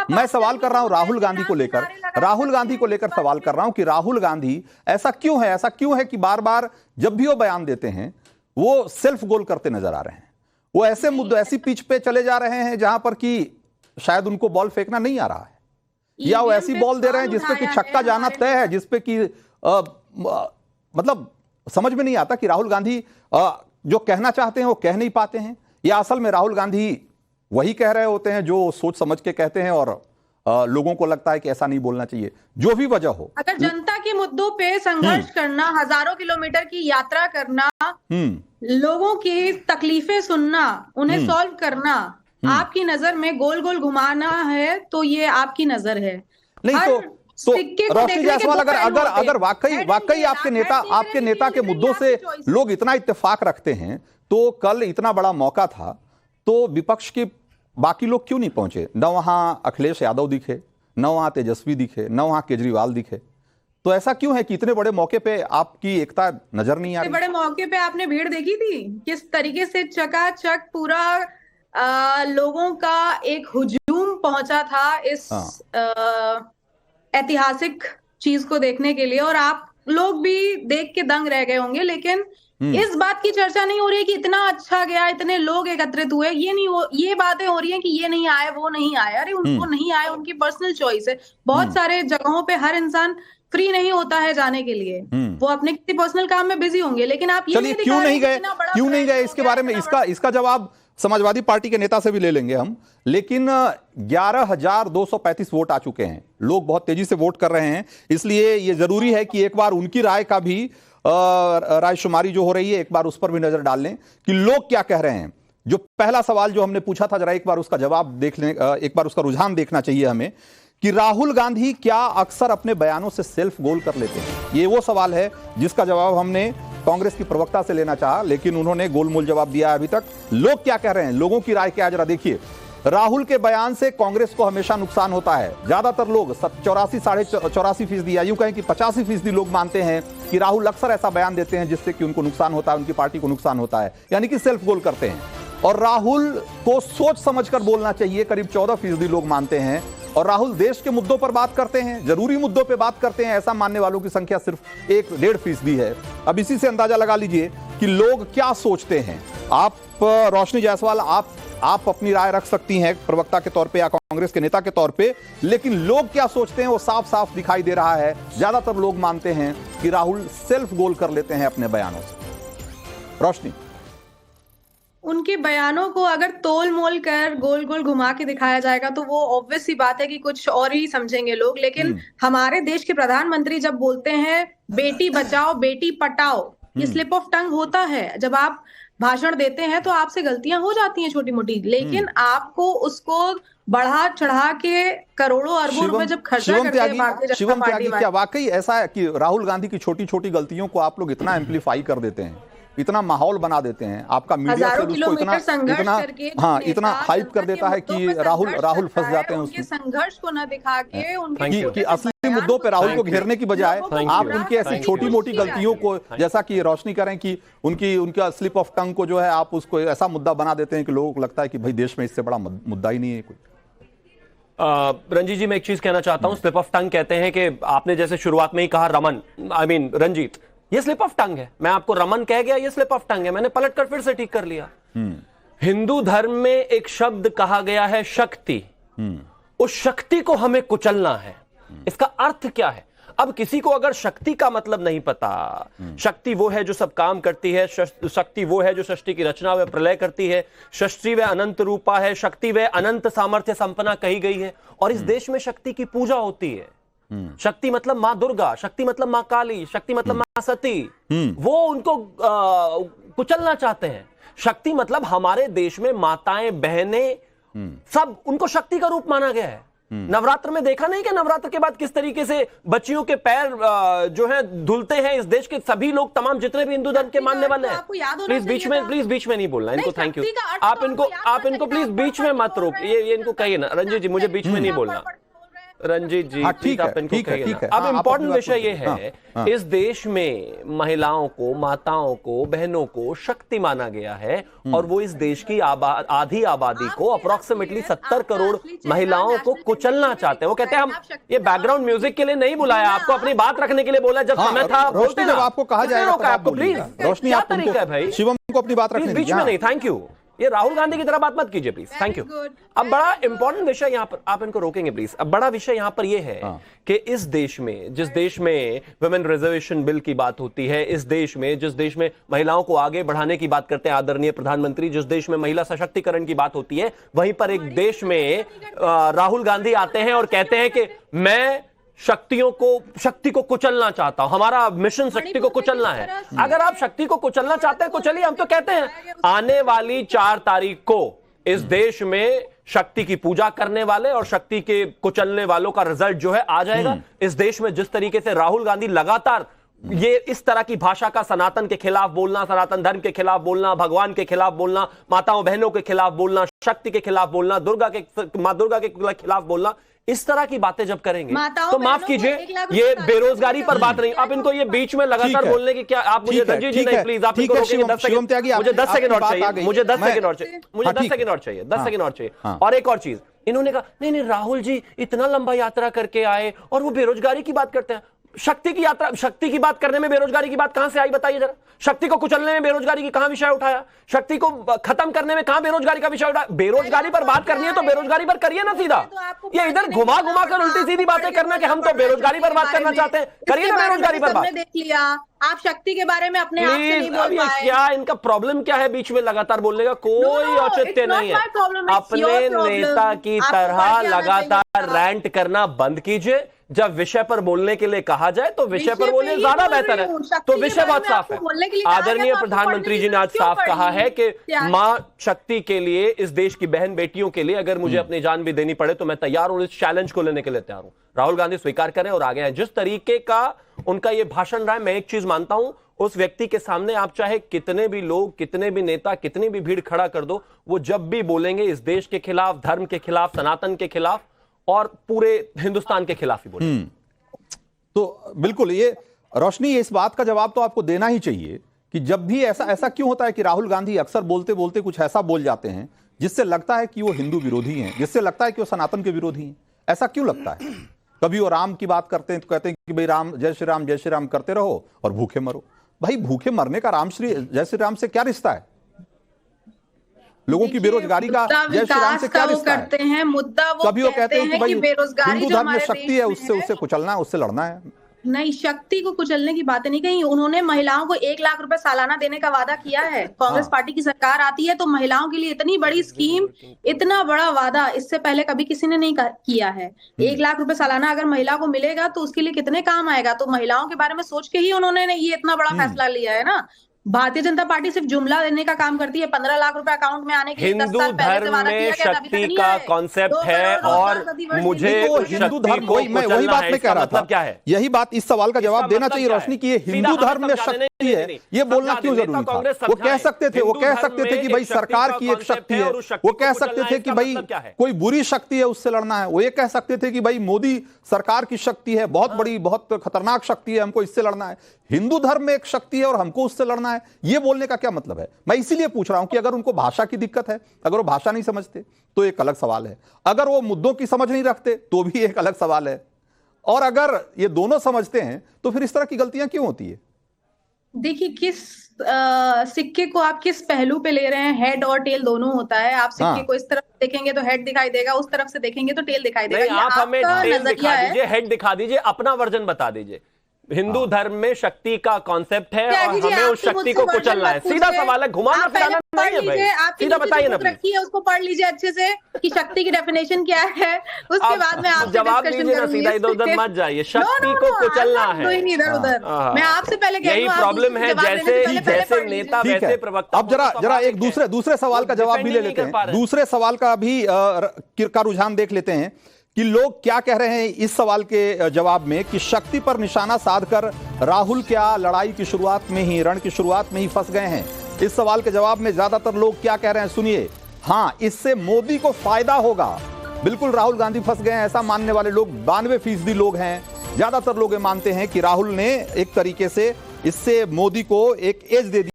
मैं सवाल कर रहा हूं राहुल गांधी को लेकर, राहुल गांधी को लेकर सवाल कर रहा हूं कि राहुल गांधी ऐसा क्यों है कि बार बार जब भी वो बयान देते हैं वो सेल्फ गोल करते नजर आ रहे हैं। वो ऐसे मुद्दों, ऐसी पिच पे चले जा रहे हैं जहां पर कि शायद उनको बॉल फेंकना नहीं आ रहा है, या वो ऐसी बॉल दे रहे हैं जिसपे कि छक्का जाना तय है, जिसपे कि मतलब समझ में नहीं आता कि राहुल गांधी जो कहना चाहते हैं वो कह नहीं पाते हैं, या असल में राहुल गांधी वही कह रहे होते हैं जो सोच समझ के कहते हैं और लोगों को लगता है कि ऐसा नहीं बोलना चाहिए। जो भी वजह हो, अगर जनता के मुद्दों पे संघर्ष करना, हजारों किलोमीटर की यात्रा करना, लोगों की तकलीफें सुनना, उन्हें सॉल्व करना आपकी नजर में गोल गोल घुमाना है तो ये आपकी नजर है। नहीं तो रोशनी जायसवाल, अगर वाकई आपके नेता के मुद्दों से लोग इतना इत्तेफाक रखते हैं तो कल इतना बड़ा मौका था तो विपक्ष के बाकी लोग क्यों नहीं पहुंचे? न वहां अखिलेश यादव दिखे, न वहां तेजस्वी दिखे, न वहां केजरीवाल दिखे। तो ऐसा क्यों है कि इतने बड़े मौके पे आपकी एकता नजर नहीं आ रही? बड़े मौके पे आपने भीड़ देखी थी किस तरीके से चकाचक पूरा लोगों का एक हुजूम पहुंचा था इस ऐतिहासिक चीज को देखने के लिए, और आप लोग भी देख के दंग रह गए होंगे। लेकिन इस बात की चर्चा नहीं हो रही है कि इतना अच्छा गया, इतने लोग एकत्रित हुए, ये बातें हो रही हैं कि ये नहीं आए, वो नहीं आए। अरे उनको नहीं आए, उनकी पर्सनल चॉइस है। बहुत सारे जगहों पे हर इंसान फ्री नहीं होता है जाने के लिए, वो अपने किसी पर्सनल काम में बिजी होंगे। लेकिन आप ये क्यों नहीं गए इसके बारे में इसका जवाब समाजवादी पार्टी के नेता से भी ले लेंगे हम। लेकिन 11,235 वोट आ चुके हैं, लोग बहुत तेजी से वोट कर रहे हैं, इसलिए ये जरूरी है कि एक बार उनकी राय का भी रायशुमारी जो हो रही है एक बार उस पर भी नजर डाल लें कि लोग क्या कह रहे हैं। जो पहला सवाल जो हमने पूछा था, जरा एक बार उसका जवाब देख लें, एक बार उसका रुझान देखना चाहिए हमें कि राहुल गांधी क्या अक्सर अपने बयानों से सेल्फ गोल कर लेते हैं। ये वो सवाल है जिसका जवाब हमने कांग्रेस की प्रवक्ता से लेना चाहा, लेकिन उन्होंने गोलमोल जवाब दिया है अभी तक। लोग क्या कह रहे हैं, लोगों की राय क्या है, जरा देखिए। राहुल के बयान से कांग्रेस को हमेशा नुकसान होता है। ज्यादातर लोग 84-84% या यूं कहें कि 85% लोग मानते हैं कि राहुल अक्सर ऐसा बयान देते हैं जिससे कि उनको नुकसान होता है, उनकी पार्टी को नुकसान होता है, यानी कि सेल्फ गोल करते हैं। और राहुल को सोच समझकर बोलना चाहिए, करीब 14% लोग मानते हैं। और राहुल देश के मुद्दों पर बात करते हैं, जरूरी मुद्दों पर बात करते हैं, ऐसा मानने वालों की संख्या सिर्फ 1-1.5% है। अब इसी से अंदाजा लगा लीजिए कि लोग क्या सोचते हैं। आप रोशनी जायसवाल, आप अपनी राय रख सकती हैं प्रवक्ता के तौर पे या कांग्रेस के नेता के तौर पे, लेकिन लोग क्या सोचते हैं वो साफ साफ दिखाई दे रहा है। ज्यादातर लोग मानते हैं कि राहुल सेल्फ गोल कर लेते हैं अपने बयानों से। रोशनी, उनके बयानों को अगर तोल मोल कर गोल गोल घुमा के दिखाया जाएगा तो वो ऑब्वियस सी बात है कि कुछ और ही समझेंगे लोग। लेकिन हमारे देश के प्रधानमंत्री जब बोलते हैं बेटी बचाओ बेटी पटाओ, ये स्लिप ऑफ टंग होता है। जब आप भाषण देते हैं तो आपसे गलतियां हो जाती हैं छोटी मोटी, लेकिन आपको उसको बढ़ा चढ़ा के करोड़ों अरबों रुपए जब खर्चा करते हैं भारतीय जनता पार्टी, क्या वाकई ऐसा है कि राहुल गांधी की छोटी छोटी गलतियों को आप लोग इतना एम्पलीफाई कर देते हैं, इतना माहौल बना देते हैं, आपका मीडिया इतना हाइप कर देता है कि राहुल फंस जाते हैं उसके संघर्ष को न दिखा के कि असली मुद्दों पे राहुल को घेरने की बजाय आप उनकी ऐसी छोटी मोटी गलतियों को, जैसा कि रोशनी करें कि उनका स्लिप ऑफ टंग को जो है आप उसको ऐसा मुद्दा बना देते हैं कि लोगों को लगता है कि भाई देश में इससे बड़ा मुद्दा ही नहीं है कोई। रंजीत जी, मैं एक चीज कहना चाहता हूं। स्लिप ऑफ टंग कहते हैं कि आपने जैसे शुरुआत में ही कहा रंजीत, ये स्लिप ऑफ टंग है। मैं आपको रमन कह गया, ये स्लिप ऑफ टंग है, मैंने पलट कर फिर से ठीक कर लिया। हिंदू धर्म में एक शब्द कहा गया है शक्ति, उस शक्ति को हमें कुचलना है। इसका अर्थ क्या है? अब किसी को अगर शक्ति का मतलब नहीं पता, शक्ति वो है जो सब काम करती है, शक्ति वो है जो सृष्टि की रचना व प्रलय करती है, सृष्टि व अनंत रूपा है, शक्ति व अनंत सामर्थ्य संपन्ना कही गई है, और इस देश में शक्ति की पूजा होती है। शक्ति मतलब मां दुर्गा, शक्ति मतलब मां काली, शक्ति मतलब मां सती। वो उनको कुचलना चाहते हैं। शक्ति मतलब हमारे देश में माताएं बहनें सब, उनको शक्ति का रूप माना गया है। नवरात्र में देखा नहीं कि नवरात्र के बाद किस तरीके से बच्चियों के पैर जो है धुलते हैं। इस देश के सभी लोग, तमाम जितने भी हिंदू धर्म के मानने वाले हैं, प्लीज बीच में नहीं बोलना इनको। Thank you. आप इनको प्लीज बीच में मत रोक, ये इनको कहिए ना रंजीत जी, मुझे बीच में नहीं बोलना। रंजीत जी हाँ, ठीक है, आप इनको ठीक है, कहिए ठीक ना। है। अब हाँ, आप इम्पोर्टेंट अपनी बात विषय ये बोलिए। है, हाँ, इस देश में महिलाओं को, माताओं को, बहनों को शक्ति माना गया है और वो इस देश की आधी आबादी को अप्रोक्सीमेटली 70 करोड़ महिलाओं को कुचलना चाहते हैं। वो कहते हैं हम ये बैकग्राउंड म्यूजिक के लिए नहीं बुलाया आपको, अपनी बात रखने के लिए बोला। जब हाँ, समय था रोशनी, जब आपको कहा जाएगा तब आप आपको प्लीज, बोलिएगा। रोशनी, क्या आप तरीका है भाई? शिवम को अपनी बात रखने बीच दीजिए। में हाँ। नहीं, थैंक यू। ये राहुल गांधी की तरह बात मत कीजिए प्लीज, थैंक यू। अब बड़ा इंपॉर्टेंट विषय यहां पर, आप इनको रोकेंगे प्लीज। अब बड़ा विषय यहां पर यह है कि इस देश में, जिस देश में वुमेन रिजर्वेशन बिल की बात होती है, इस देश में, जिस देश में महिलाओं को आगे बढ़ाने की बात करते हैं आदरणीय प्रधानमंत्री, जिस देश में महिला सशक्तिकरण की बात होती है, वहीं पर एक देश में राहुल गांधी आते हैं और कहते हैं कि मैं शक्ति को कुचलना चाहता हूं, हमारा मिशन शक्ति को कुचलना है। अगर आप शक्ति को कुचलना चाहते हैं तो चलिए, हम तो कहते हैं आने वाली 4 तारीख को इस देश में शक्ति की पूजा करने वाले और शक्ति के कुचलने वालों का रिजल्ट जो है आ जाएगा। इस देश में जिस तरीके से राहुल गांधी लगातार ये इस तरह की भाषा का सनातन के खिलाफ बोलना, सनातन धर्म के खिलाफ बोलना, भगवान के खिलाफ बोलना, माताओं बहनों के खिलाफ बोलना, शक्ति के खिलाफ बोलना, मां दुर्गा के खिलाफ बोलना, इस तरह की बातें जब करेंगे तो माफ कीजिए, ये बेरोजगारी पर बात नहीं। आप इनको ये बीच में लगातार बोलने की क्या, आप मुझे रंजीत जी नहीं प्लीज, आप इनको रोकेंगे 10 सेकंड, मुझे 10 सेकंड और चाहिए, मुझे 10 सेकंड और चाहिए, मुझे 10 सेकंड और चाहिए, 10 सेकंड और चाहिए। और एक और चीज, इन्होंने कहा नहीं नहीं राहुल जी इतना लंबा यात्रा करके आए और वो बेरोजगारी की बात करते हैं। शक्ति की यात्रा, शक्ति की बात करने में बेरोजगारी की बात कहां से आई बताइए जरा? शक्ति को कुचलने में बेरोजगारी की कहां विषय उठाया? शक्ति को खत्म करने में कहां बेरोजगारी का विषय उठाया? बेरोजगारी पर बात करनी है तो बेरोजगारी पर करिए ना सीधा। ये इधर घुमा घुमा कर उल्टी सीधी बातें करना कि हम तो बेरोजगारी पर बात करना चाहते हैं, करिए ना बेरोजगारी पर बात। देख लिया, आप शक्ति के बारे में अपने आप से नहीं बोल पाए। क्या इनका प्रॉब्लम क्या है बीच में लगातार बोलने का? कोई औचित्य नहीं है। अपने नेता की तरह लगातार रैंट करना बंद कीजिए। जब विषय पर बोलने के लिए कहा जाए तो विषय पर बोलने ज्यादा बेहतर है। तो विषय बहुत साफ है। आदरणीय प्रधानमंत्री जी ने आज साफ कहा है कि मां शक्ति के लिए, इस देश की बहन बेटियों के लिए अगर मुझे अपनी जान भी देनी पड़े तो मैं तैयार हूं, इस चैलेंज को लेने के लिए तैयार हूं। राहुल गांधी स्वीकार करें और आगे आए। जिस तरीके का उनका यह भाषण रहा है, मैं एक चीज मानता हूं, उस व्यक्ति के सामने आप चाहे कितने भी लोग, कितने भी नेता, कितनी भी भीड़ खड़ा कर दो, वो जब भी बोलेंगे इस देश के खिलाफ, धर्म के खिलाफ, सनातन के खिलाफ और पूरे हिंदुस्तान के खिलाफ ही बोलेंगे। तो बिल्कुल, ये रोशनी, इस बात का जवाब तो आपको देना ही चाहिए कि जब भी ऐसा क्यों होता है कि राहुल गांधी अक्सर बोलते बोलते कुछ ऐसा बोल जाते हैं जिससे लगता है कि वो हिंदू विरोधी हैं, जिससे लगता है कि वो सनातन के विरोधी हैं। ऐसा क्यों लगता है? कभी वो राम की बात करते हैं तो कहते हैं कि भाई राम, जय श्री राम करते रहो और भूखे मरो। भाई भूखे मरने का जय श्री राम से क्या रिश्ता है? लोगों की बेरोजगारी का जय श्री राम से क्या रिश्ता करते हैं? मुद्दा वो कभी वो कहते हैं कि भाई बेरोजगारी हिंदू धर्म में शक्ति है, उससे कुचलना है, उससे लड़ना है। नहीं, शक्ति को कुचलने की बातें नहीं कही। उन्होंने महिलाओं को 1 लाख रुपए सालाना देने का वादा किया है। कांग्रेस पार्टी की सरकार आती है तो महिलाओं के लिए इतनी बड़ी स्कीम, इतना बड़ा वादा इससे पहले कभी किसी ने नहीं किया है। 1 लाख रुपए सालाना अगर महिला को मिलेगा तो उसके लिए कितने काम आएगा। तो महिलाओं के बारे में सोच के ही उन्होंने ये इतना बड़ा फैसला लिया है ना। भारतीय जनता पार्टी सिर्फ जुमला देने का काम करती है। 15 लाख रुपए अकाउंट में आने के लिए 10 साल पहले से वादा किया गया था, अभी तक नहीं आया है। कॉन्सेप्ट है और मुझे हिंदू धर्म, मैं वही बात में कह रहा था, क्या है यही बात, इस सवाल का जवाब देना चाहिए रोशनी की ये हिंदू धर्म में शक्ति है, ये बोलना क्यों जरूरी था? वो कह सकते थे कि भाई सरकार की एक शक्ति है, वो कह सकते थे कि भाई कोई बुरी शक्ति है उससे लड़ना है, वो ये कह सकते थे कि भाई मोदी सरकार की शक्ति है, बहुत बड़ी, बहुत खतरनाक शक्ति है, हमको इससे लड़ना है। हिंदू धर्म में एक शक्ति है और हमको उससे लड़ना है, ये बोलने का क्या मतलब है? मैं इसीलिए पूछ रहा हूं कि अगर उनको भाषा की दिक्कत है, अगर वो भाषा नहीं समझते तो एक अलग सवाल है, अगर वो मुद्दों की समझ नहीं रखते तो भी एक अलग सवाल है, और अगर ये दोनों समझते हैं तो फिर इस तरह की गलतियां क्यों होती है? देखिए, किस सिक्के को आप किस पहलू पे ले रहे हैं, हेड और टेल दोनों होता है। आप सिक्के को इस तरफ देखेंगे तो हेड दिखाई देगा, उस तरफ से देखेंगे तो टेल दिखाई देगा। आप हमें टेल दिखा दीजिए, हेड दिखा दीजिए, अपना वर्जन बता दीजिए। हिंदू धर्म में शक्ति का कॉन्सेप्ट है और हमें उस शक्ति को कुचलना है। सीधा सवाल है, घुमाना फिराना नहीं है भाई, सीधा बताइए ना। रखिए, उसको पढ़ लीजिए अच्छे से कि शक्ति की डेफिनेशन क्या है, उसके बाद में आप जवाब दीजिए ना, सीधा इधर उधर मत जाइए। शक्ति को कुचलना है, इधर उधर। मैं आपसे पहले यही प्रॉब्लम है, जैसे नेता वैसे प्रवक्ता। अब जरा एक दूसरे सवाल का जवाब भी ले लेते हैं, दूसरे सवाल का भी का रुझान देख लेते हैं कि लोग क्या कह रहे हैं इस सवाल के जवाब में कि शक्ति पर निशाना साधकर राहुल क्या लड़ाई की शुरुआत में ही, रण की शुरुआत में ही फंस गए हैं? इस सवाल के जवाब में ज्यादातर लोग क्या कह रहे हैं सुनिए। हां, इससे मोदी को फायदा होगा, बिल्कुल राहुल गांधी फंस गए हैं ऐसा मानने वाले लोग 92% लोग हैं। ज्यादातर लोग ये मानते हैं कि राहुल ने एक तरीके से इससे मोदी को एक एज दे दी।